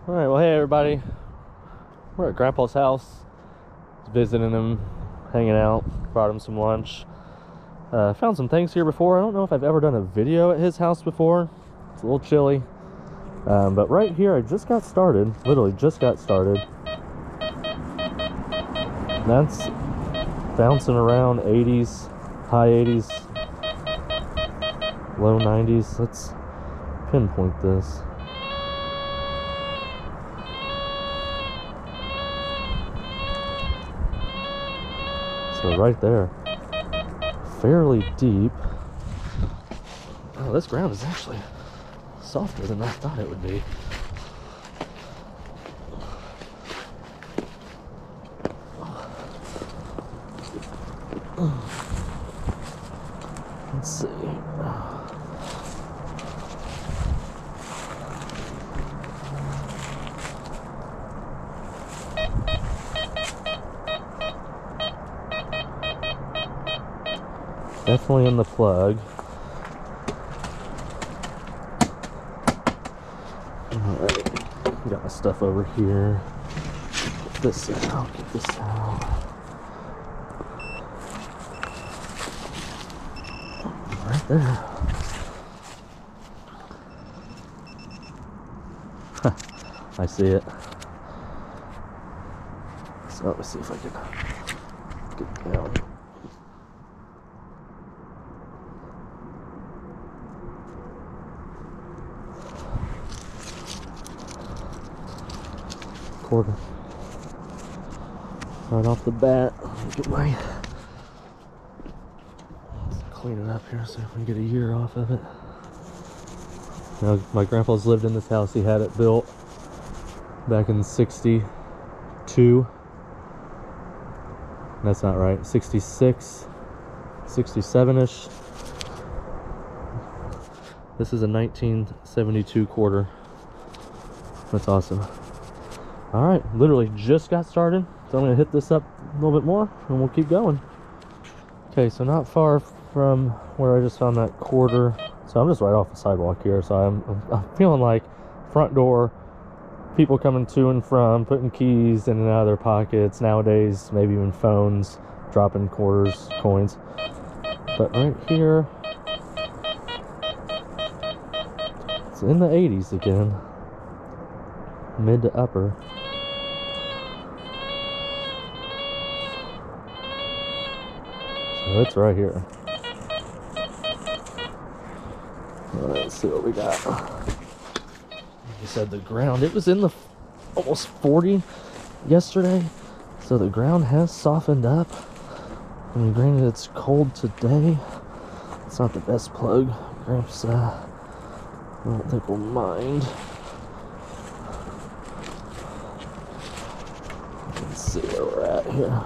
Alright, well, hey everybody. We're at Grandpa's house. Visiting him, hanging out, brought him some lunch. Found some things here before. I don't know if I've ever done a video at his house before. It's a little chilly. But right here, I just got started. Literally just got started. That's bouncing around 80s, high 80s, low 90s. Let's pinpoint this. So right there, fairly deep. Oh, this ground is actually softer than I thought it would be. Let's see. Definitely in the plug. Alright, got my stuff over here. Get this out, get this out. Right there. I see it. So let me see if I can get down. Quarter. Right off the bat, get my, let's clean it up here, see if we can get a year off of it. Now, my grandpa's lived in this house. He had it built back in 62. That's not right, 66, 67-ish. This is a 1972 quarter. That's awesome. All right, literally just got started, so I'm gonna hit this up a little bit more and we'll keep going. Okay, so not far from where I just found that quarter, so I'm just right off the sidewalk here. So I'm feeling like front door, people coming to and from, putting keys in and out of their pockets nowadays, maybe even phones, dropping quarters, coins. But right here, it's in the 80s again, mid to upper. So it's right here. Alright, let's see what we got. Like you said, the ground, it was in the almost 40 yesterday, so the ground has softened up. I mean, granted, it's cold today. It's not the best plug. Gramps, I don't think we'll mind. Let's see where we're at here.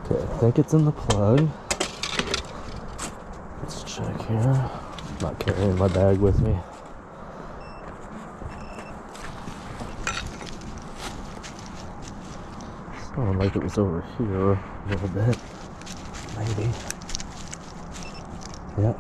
Okay, I think it's in the plug. Let's check here. I'm not carrying my bag with me. Sounded like it was over here a little bit. Maybe. Yep.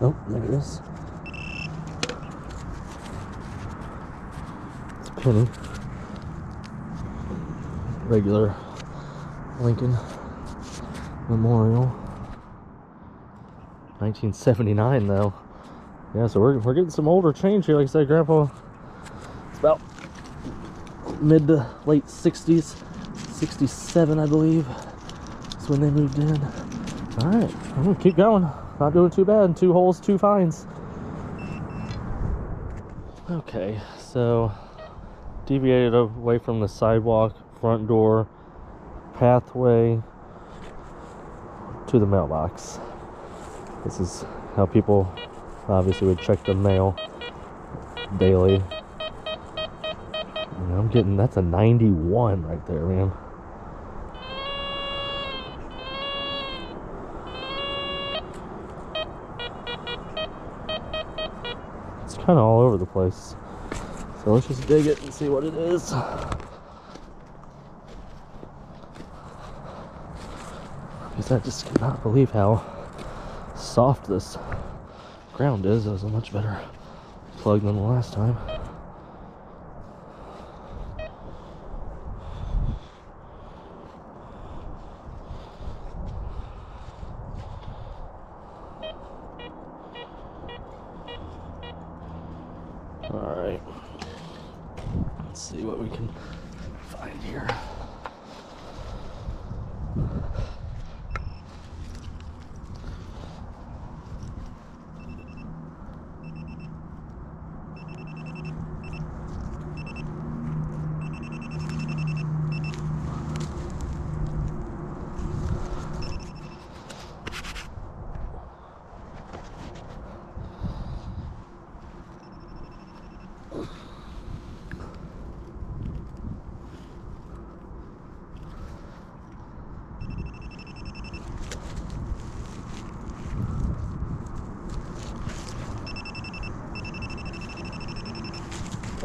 Oh, there it is. It's a penny. Regular Lincoln Memorial. 1979 though. Yeah, so we're getting some older change here. Like I said, Grandpa, it's about mid to late 60s. 67, I believe. That's when they moved in. Alright, I'm gonna keep going. Not doing too bad. 2 holes, 2 finds. Okay, so deviated away from the sidewalk, front door, pathway to the mailbox. This is how people obviously would check the mail daily. I'm getting, that's a 91 right there, man. It's kind of all over the place. So let's just dig it and see what it is. Because I just cannot believe how soft this ground is. It was a much better plug than the last time. Alright, let's see what we can find here.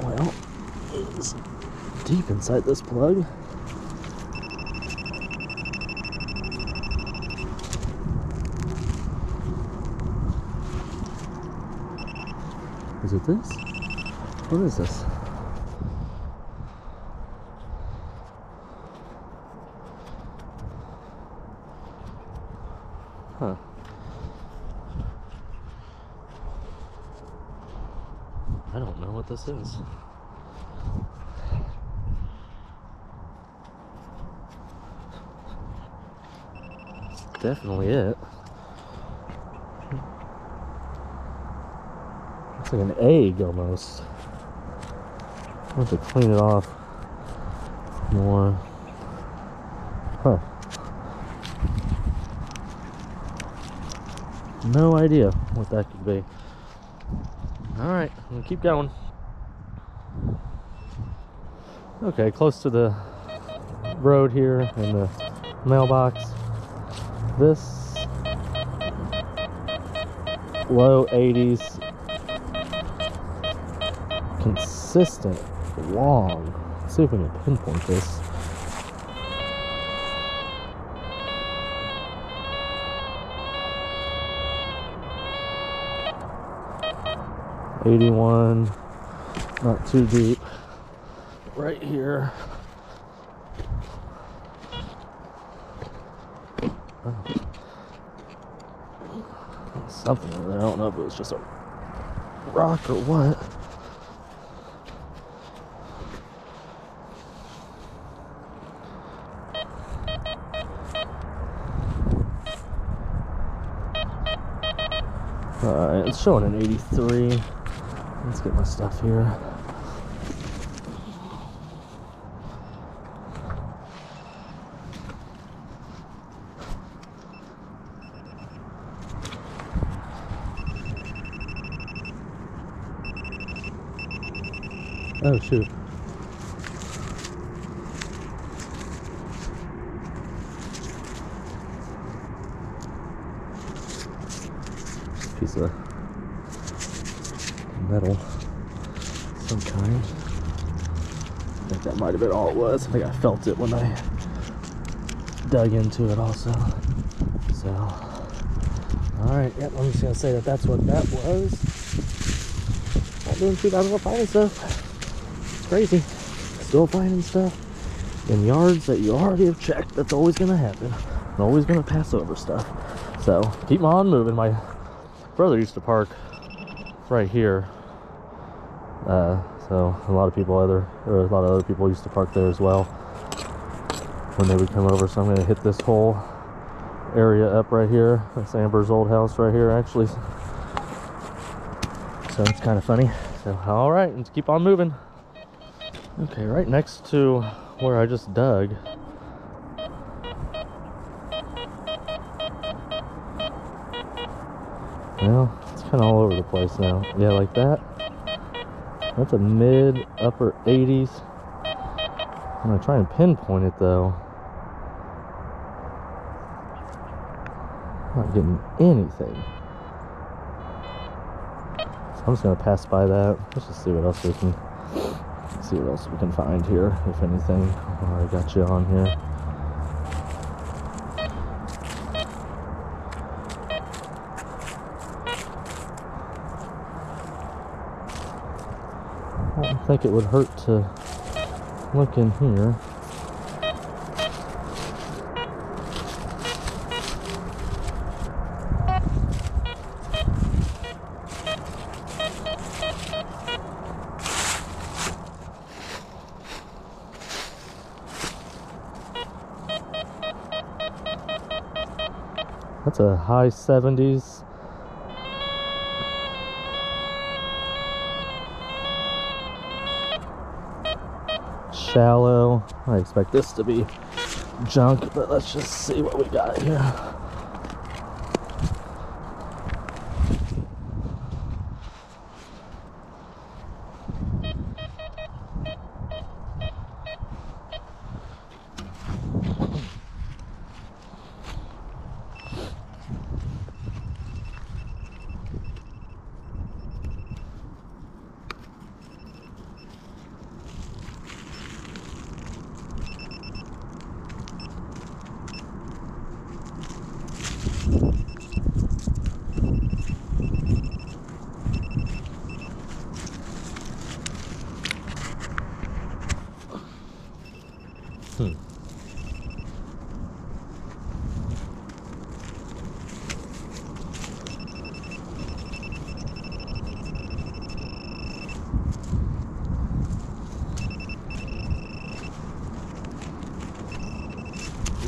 Well, it's deep inside this plug. Is it this? What is this? Huh. I don't know what this is. It's definitely it. Looks like an egg almost. I have to clean it off more. Huh. No idea what that could be. Alright, I'm gonna keep going. Okay, close to the road here and the mailbox. This low 80s, consistent, long. Let's see if we can pinpoint this. '81, not too deep. Right here. Oh. Something over there. I don't know if it was just a rock or what. Alright, it's showing an 83. Let's get my stuff here. Oh shoot. Piece of metal, some kind. I think that might have been all it was. I think I felt it when I dug into it also. So, alright, yep, I'm just gonna say that that's what that was. Not doing too bad with finding stuff. It's crazy. Still finding stuff in yards that you already have checked. That's always gonna happen. I'm always gonna pass over stuff. So, keep on moving. My brother used to park right here. So a lot of other people used to park there as well when they would come over. So I'm going to hit this whole area up right here. That's Amber's old house right here, actually. So it's kind of funny. So all right, let's keep on moving. Okay, right next to where I just dug. Well, it's kind of all over the place now. Yeah, like that. That's a mid upper 80s. I'm gonna try and pinpoint it though. Not getting anything. So I'm just gonna pass by that. Let's just see what else we can find here, if anything. I got you on here. I don't think it would hurt to look in here. That's a high 70s. Shallow. I expect this to be junk, but let's just see what we got here.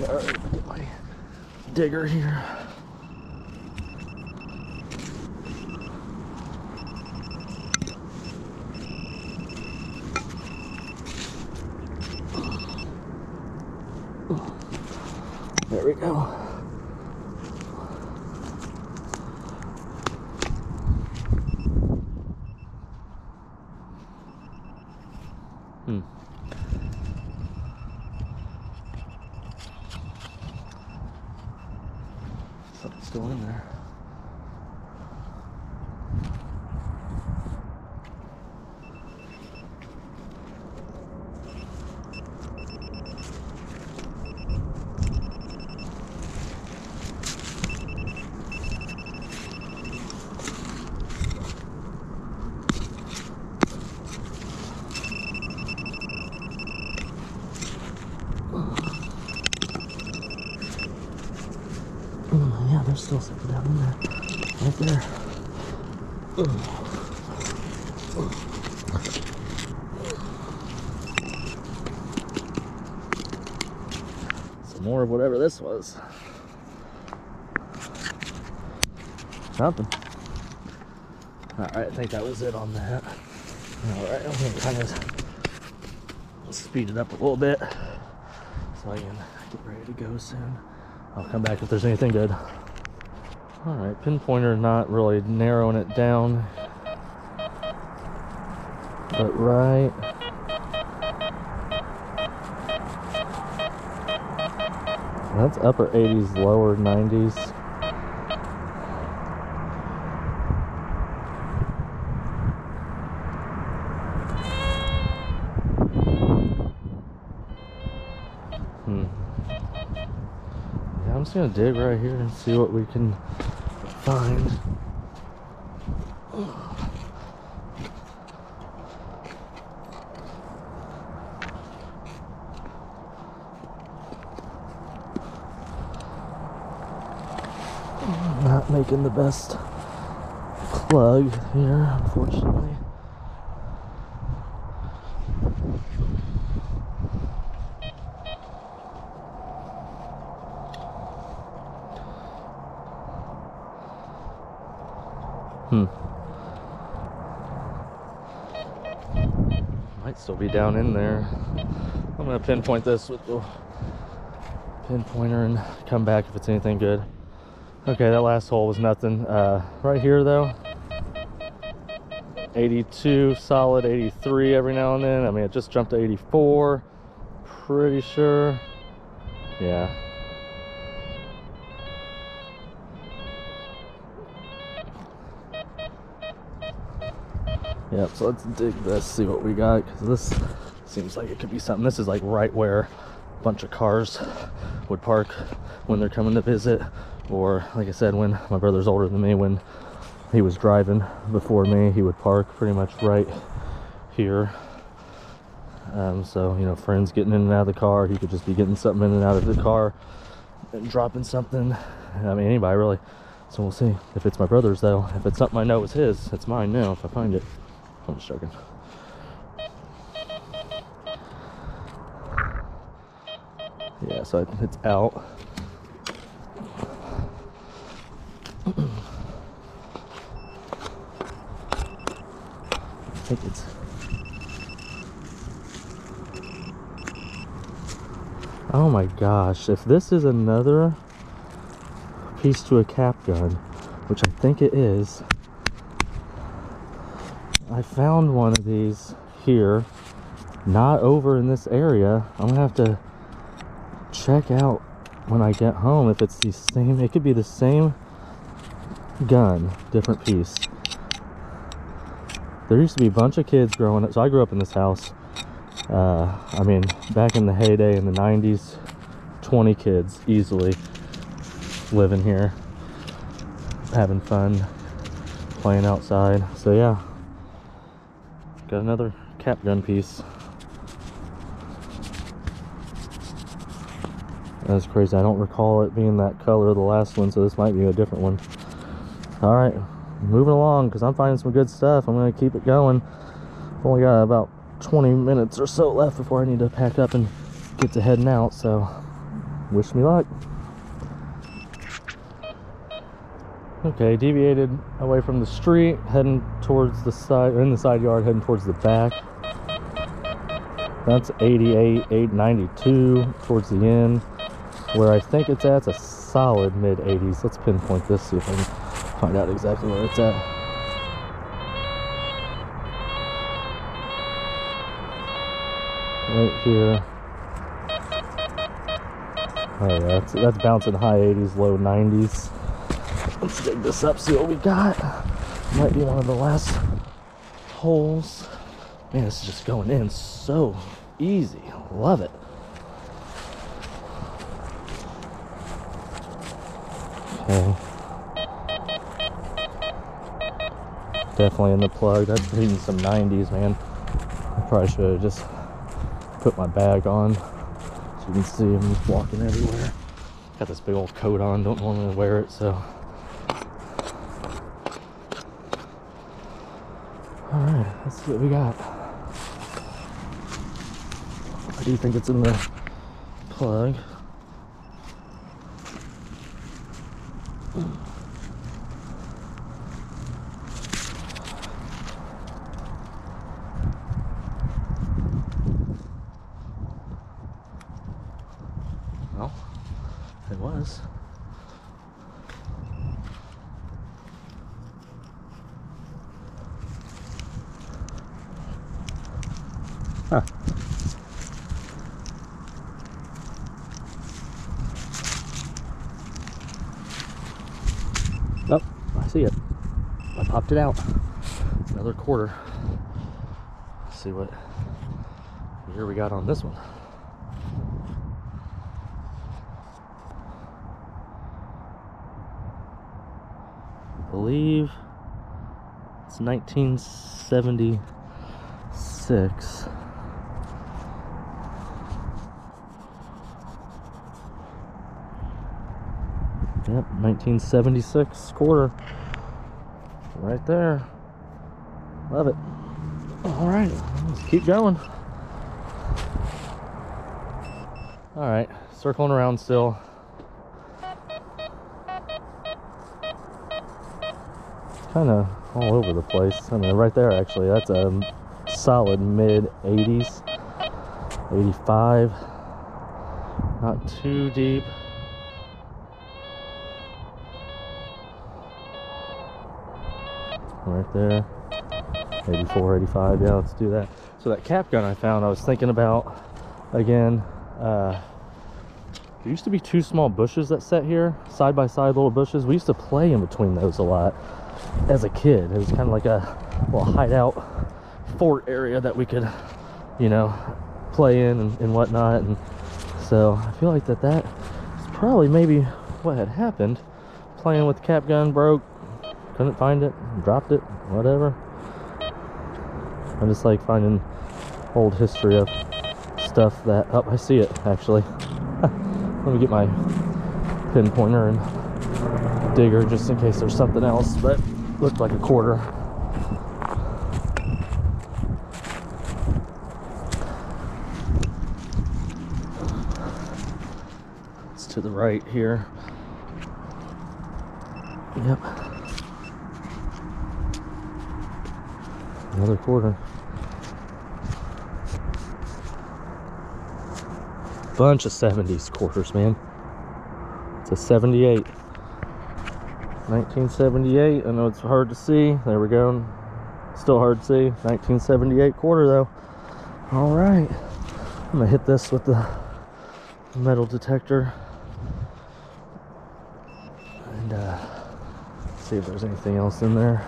Alright, get my digger here. There we go. Something's still in there. Yeah, there's still something down in there. Right there. Some more of whatever this was. Something. Alright, I think that was it on that. Alright, I'm going to kind of speed it up a little bit so I can get ready to go soon. I'll come back if there's anything good. Alright, pinpointer not really narrowing it down, but right. That's upper 80s, lower 90s. I'm just gonna dig right here and see what we can find. Not making the best plug here, unfortunately. Might still be down in there. I'm gonna pinpoint this with the pinpointer and come back if it's anything good. Okay, that last hole was nothing. Right here though, 82 solid, 83 every now and then. I mean, it just jumped to 84. pretty sure. Yeah. Yep, so let's dig this, see what we got, because this seems like it could be something. This is like right where a bunch of cars would park when they're coming to visit, or like I said, when my brother's older than me, when he was driving before me, he would park pretty much right here. So, you know, friends getting in and out of the car, he could just be getting something in and out of the car and dropping something. I mean, anybody really. So we'll see. If it's my brother's though, if it's something I know is his, it's mine now if I find it. I'm just joking. Yeah, so it's out. I think it's... Oh my gosh, if this is another piece to a cap gun, which I think it is, I found one of these here, not over in this area. I'm gonna have to check out when I get home if it's the same. It could be the same gun, different piece. There used to be a bunch of kids growing up, so I grew up in this house. I mean, back in the heyday in the 90s, 20 kids easily living here, having fun, playing outside. So yeah, got another cap gun piece. That's crazy. I don't recall it being that color, the last one, so this might be a different one. All right, moving along, because I'm finding some good stuff. I'm going to keep it going. I've only got about 20 minutes or so left before I need to pack up and get to heading out, so wish me luck. Okay, deviated away from the street, heading towards the side, or in the side yard, heading towards the back. That's 88, 892 towards the end. Where I think it's at, it's a solid mid 80s. Let's pinpoint this, see if I can find out exactly where it's at. Right here. Oh yeah, that's bouncing high 80s, low 90s. Let's dig this up, see what we got. Might be one of the last holes. Man, this is just going in so easy. Love it. Okay. Definitely in the plug. That's reading some 90s, man. I probably should have just put my bag on so you can see I'm just walking everywhere. Got this big old coat on, don't normally wear it, so. Alright, let's see what we got. I do think it's in the plug. Well, it was. Huh. Oh, I see it. I popped it out. Another quarter. Let's see what year we got on this one. I believe it's 1976. Yep, 1976 quarter. Right there. Love it. All right, let's keep going. All right, circling around still. Kind of all over the place. I mean, right there, actually, that's a solid mid 80s, 85. Not too deep. Right there, 84, 85. Yeah, let's do that. So that cap gun I found, I was thinking about again. There used to be two small bushes that sat here, side by side little bushes. We used to play in between those a lot as a kid. It was kind of like a little hideout fort area that we could, you know, play in and whatnot. And so I feel like that is probably maybe what had happened. Playing with the cap gun, broke, couldn't find it, dropped it, whatever. I just like finding old history of stuff that, oh, I see it actually. Let me get my pinpointer and digger just in case there's something else, but looked like a quarter. It's to the right here. Yep. Another quarter. Bunch of 70s quarters, man. It's a 78. 1978. I know it's hard to see. There we go. Still hard to see. 1978 quarter though. All right. I'm gonna hit this with the metal detector and see if there's anything else in there.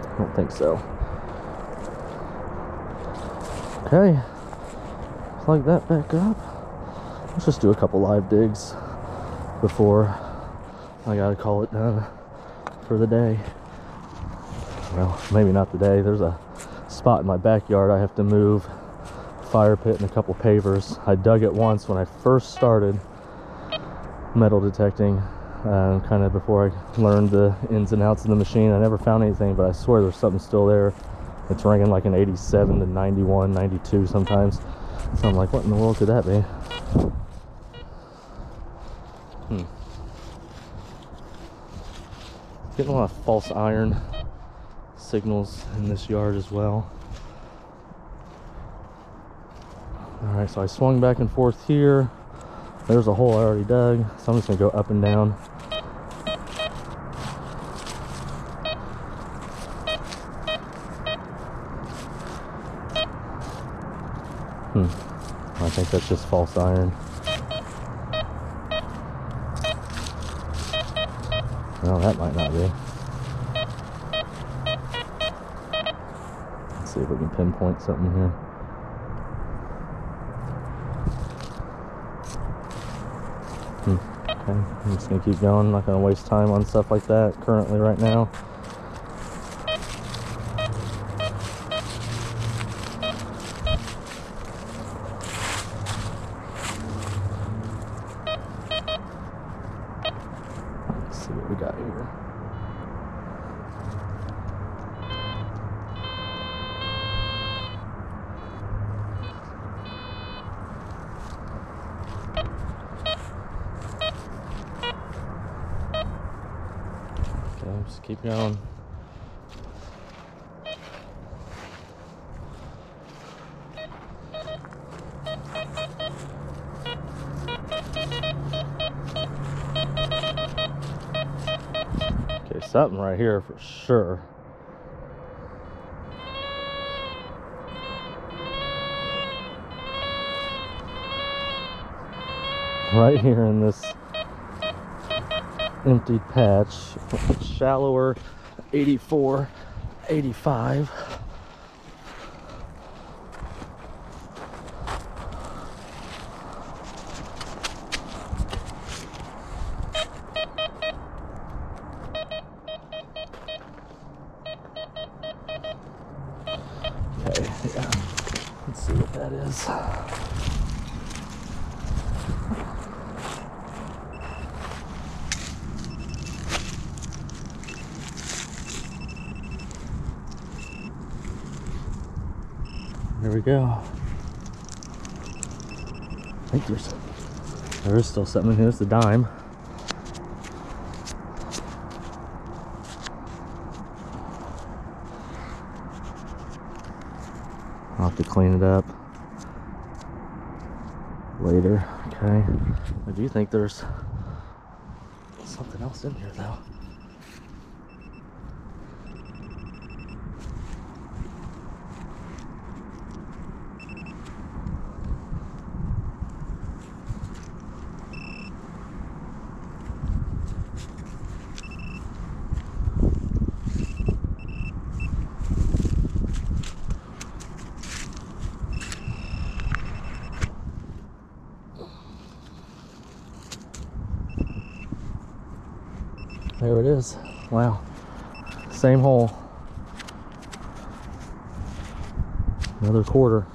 I don't think so. Okay, plug that back up. Let's just do a couple live digs before I gotta call it done for the day. Well, maybe not the day. There's a spot in my backyard I have to move. Fire pit and a couple pavers. I dug it once when I first started metal detecting, kind of before I learned the ins and outs of the machine. I never found anything, but I swear there's something still there. It's ringing like an 87 to 91, 92 sometimes. So I'm like, what in the world could that be? Getting a lot of false iron signals in this yard as well. Alright, so I swung back and forth here. There's a hole I already dug, so I'm just gonna go up and down. I think that's just false iron. Well, that might not be. Let's see if we can pinpoint something here. Okay, I'm just gonna keep going. I'm not gonna waste time on stuff like that currently right now. Let's see what we got here. Okay, just keep going. Okay, something right here for sure. Right here in this emptied patch, shallower 84, 85. Okay, yeah. Let's see what that is. There we go. I think there is still something in here. It's a dime. I'll have to clean it up later. Okay. I do think there's something else in here though. There it is. Wow. Same hole. Another quarter.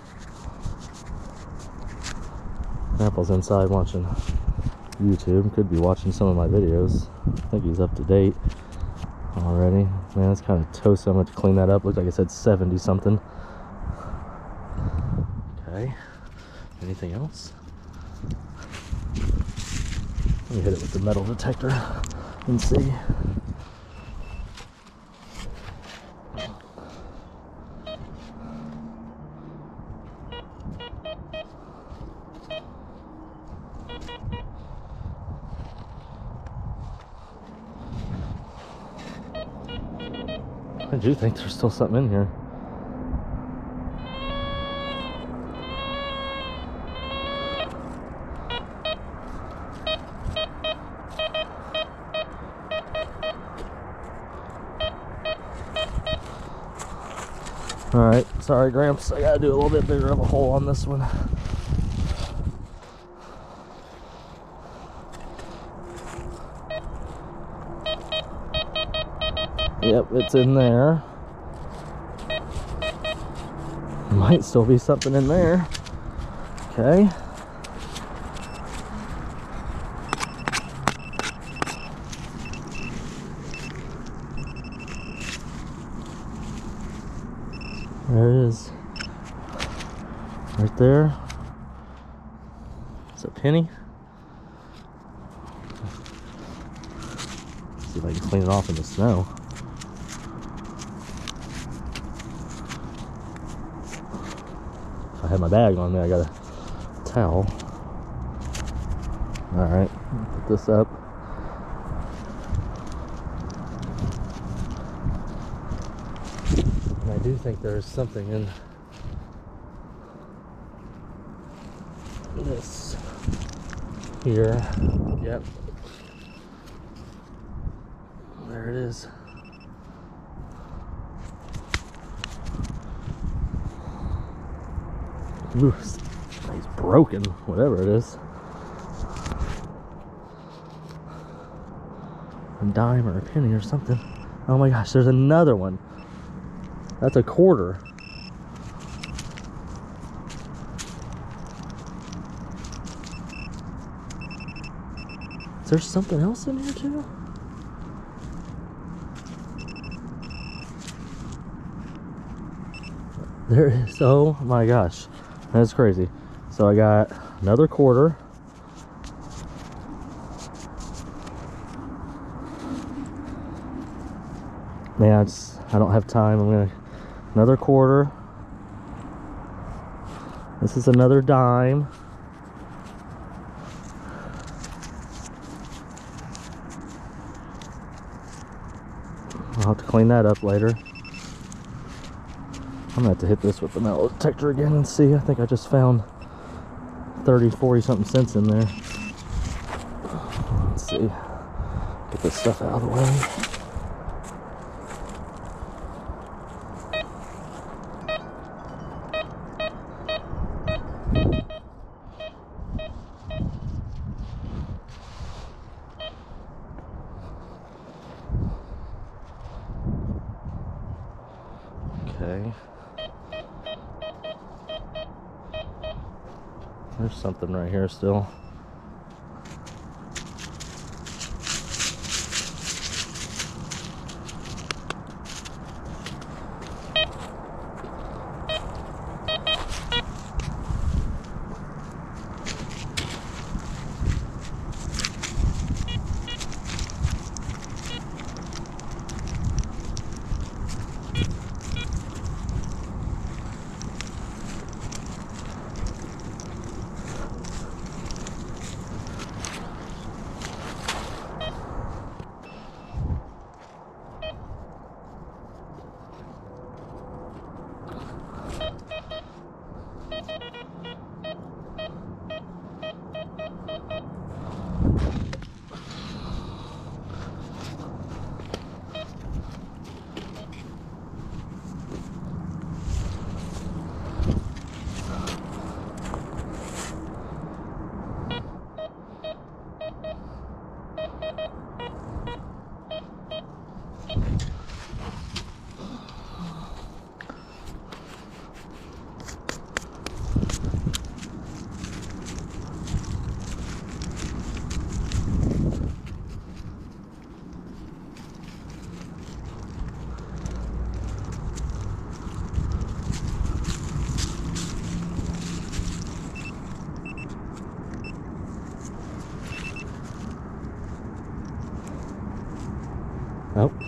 Grandpa's inside watching YouTube. Could be watching some of my videos. I think he's up to date already. Man, it's kind of toasty. I'm going to clean that up. Looks like it said 70 something. Okay. Anything else? Let me hit it with the metal detector and see. I do think there's still something in here. Alright, sorry Gramps, I gotta do a little bit bigger of a hole on this one. Yep, it's in there. Might still be something in there. Okay. There it is. Right there. It's a penny. See if I can clean it off in the snow. If I had my bag on me, I got a towel. Alright, put this up. And I do think there's something in this here. Yep. There it is. Ooh, he's broken, whatever it is. A dime or a penny or something. Oh my gosh, there's another one. That's a quarter. Is there something else in here too? There is, oh my gosh. That's crazy. So I got another quarter. Man, I don't have time. I'm gonna, another quarter. This is another dime. I'll have to clean that up later. I'm gonna have to hit this with the metal detector again and see. I think I just found 30, 40 something cents in there. Let's see. Get this stuff out of the way. Okay. There's something right here still.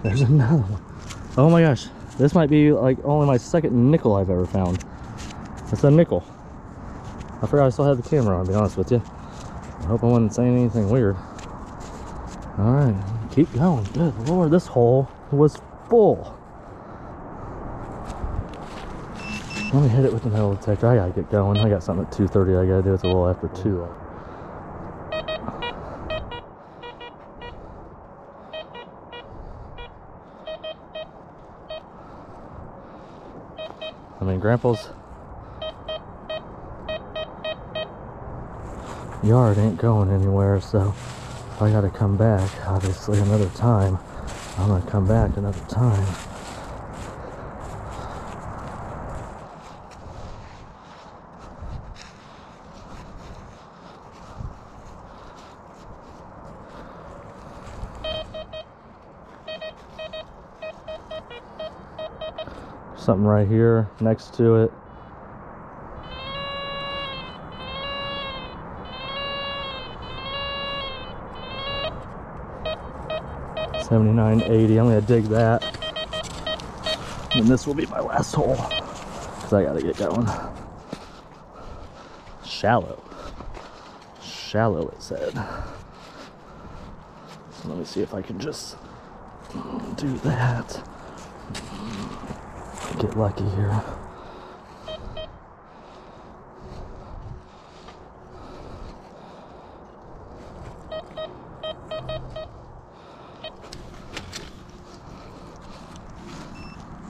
There's another one. Oh my gosh. This might be like only my second nickel I've ever found. It's a nickel. I forgot I still had the camera on, to be honest with you. I hope I wasn't saying anything weird. Alright, keep going. Good Lord, this hole was full. Let me hit it with the metal detector. I gotta get going. I got something at 2:30 I gotta do. It's a little after 2. I mean, Grandpa's yard ain't going anywhere, so if I gotta come back, obviously, another time, I'm gonna come back another time. Something right here next to it. $79.80. I'm gonna dig that, and this will be my last hole because I gotta get going. Shallow, shallow, it said. So let me see if I can just do that. Get lucky here.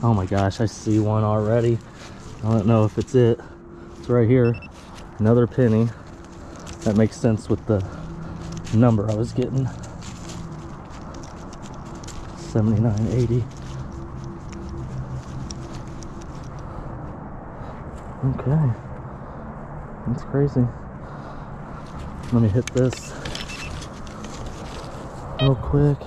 Oh my gosh, I see one already. I don't know if it's it. It's right here. Another penny. That makes sense with the number I was getting. $79.80. Okay. That's crazy. Let me hit this real quick.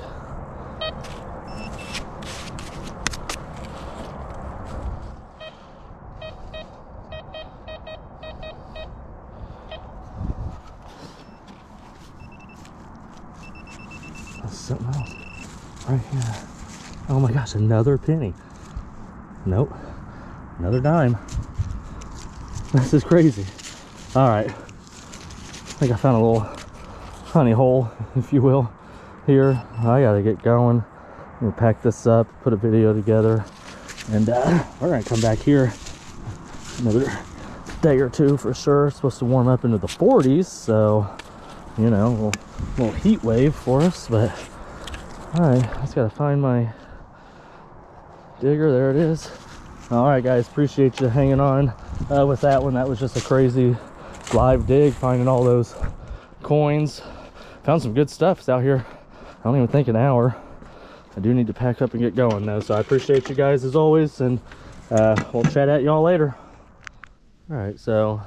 That's something else right here. Oh my gosh, another penny. Nope. Another dime. This is crazy. All right. I think I found a little honey hole, if you will, here. I gotta get going. I'm gonna pack this up, put a video together, and we're gonna come back here another day or two for sure. It's supposed to warm up into the 40s, so you know, a little heat wave for us. But all right, I just gotta find my digger. There it is. All right, guys, appreciate you hanging on with that one. That was just a crazy live dig, finding all those coins. Found some good stuff. It's out here, I don't even think an hour. I do need to pack up and get going though, so I appreciate you guys as always, and we'll chat at y'all later. All right, so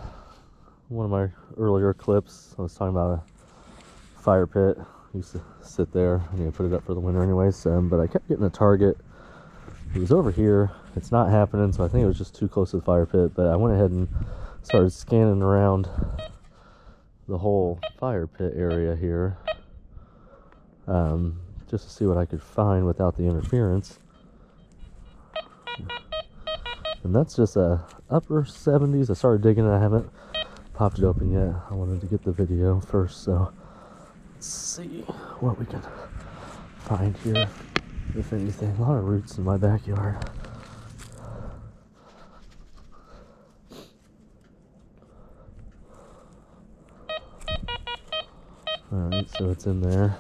one of my earlier clips, I was talking about a fire pit. I used to sit there. I need to put it up for the winter anyways, but I kept getting a target. It was over here. It's not happening, so I think it was just too close to the fire pit, but I went ahead and started scanning around the whole fire pit area here, just to see what I could find without the interference. And that's just a upper 70s. I started digging it. I haven't popped it open yet. I wanted to get the video first, so let's see what we can find here, if anything. A lot of roots in my backyard. Alright, so it's in there.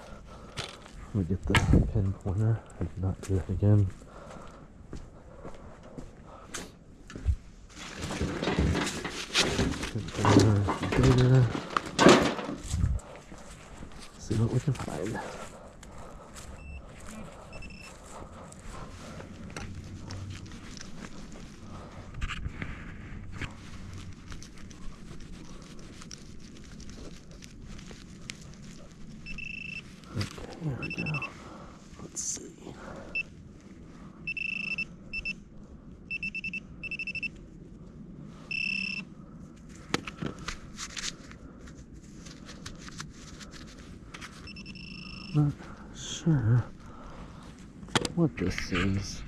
Let me get the pin pointer. I did not do it again. Bigger. See what we can find. There we go. Let's see. Not sure what this is.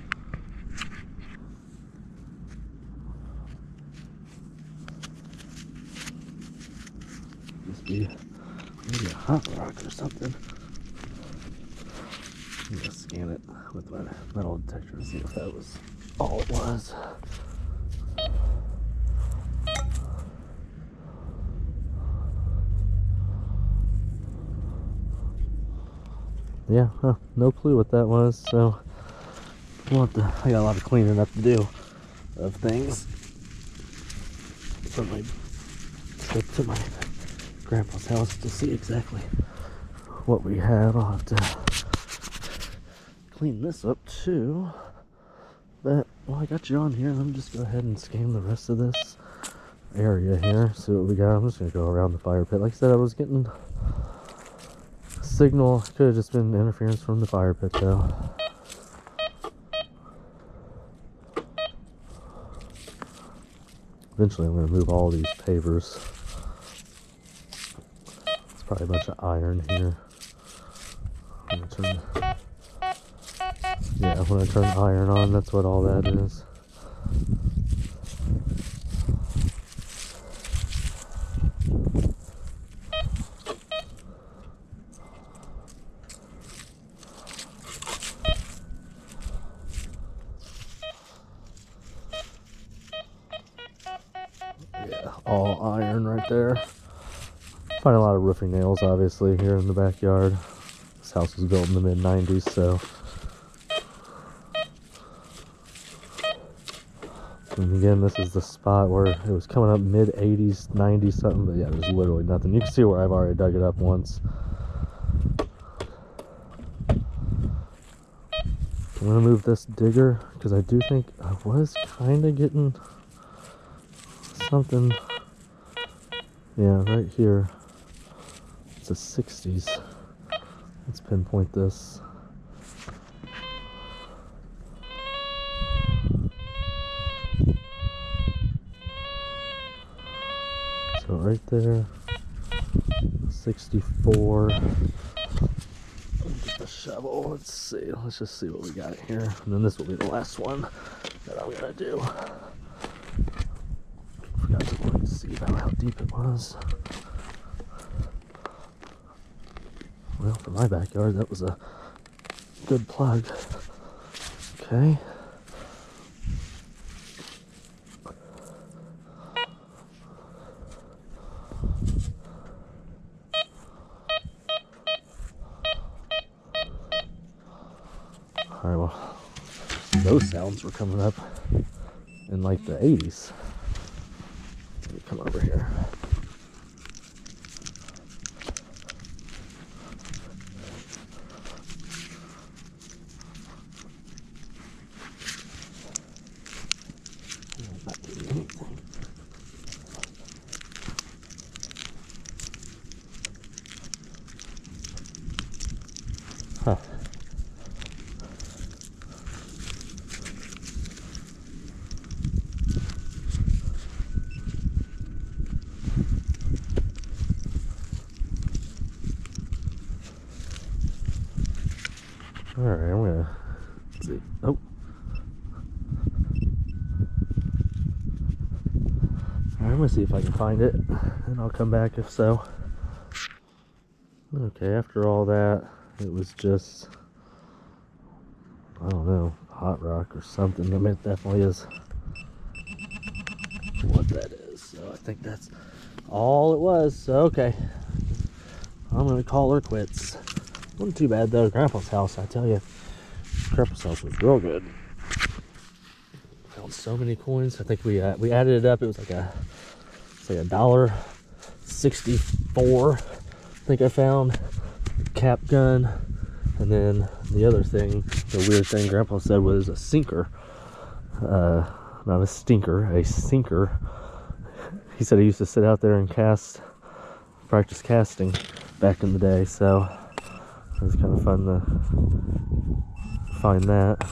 Must be maybe a hot rock or something. I'm gonna scan it with my metal detector and see if that was all it was. Yeah, no clue what that was, so I got a lot of cleaning up to do of things from my trip to my grandpa's house to see exactly what we have. I'll have to clean this up too. But while I got you on here, let me just go ahead and scan the rest of this area here, see what we got. I'm just gonna go around the fire pit. Like I said, I was getting signal. Could have just been interference from the fire pit though. Eventually I'm going to move all these pavers. It's probably a bunch of iron here. Yeah, when I turn iron on, that's what all that is. Yeah, all iron right there. Find a lot of roofing nails, obviously, here in the backyard. This house was built in the mid-90s, so. And again, this is the spot where it was coming up mid-80s, 90s something, but yeah, there's literally nothing. You can see where I've already dug it up once. I'm gonna move this digger because I do think I was kind of getting something. Yeah, right here. It's a 60s. Let's pinpoint this. So right there, 64. Get the shovel. Let's see. Let's just see what we got here. And then this will be the last one that I'm gonna do. Forgot to look and see about how deep it was. Well, for my backyard, that was a good plug. Okay. Alright, well, those sounds were coming up in like the 80s. Let me come over here. Not doing anything. Huh. Alright, I'm gonna see. Oh. Alright, I'm gonna see if I can find it, and I'll come back if so. Okay, after all that, it was just, I don't know, hot rock or something. I mean, it definitely is what that is. So I think that's all it was. So, okay, I'm gonna call her quits. Wasn't too bad though. Grandpa's house, I tell you, Grandpa's house was real good. Found so many coins. I think we added it up. It was like $1.64. I think I found cap gun, and then the other thing, the weird thing Grandpa said was a sinker. Not a stinker, a sinker. He said he used to sit out there and practice casting back in the day. So it was kind of fun to find that.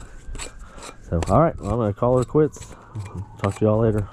So, alright, well, I'm going to call her quits. Talk to y'all later.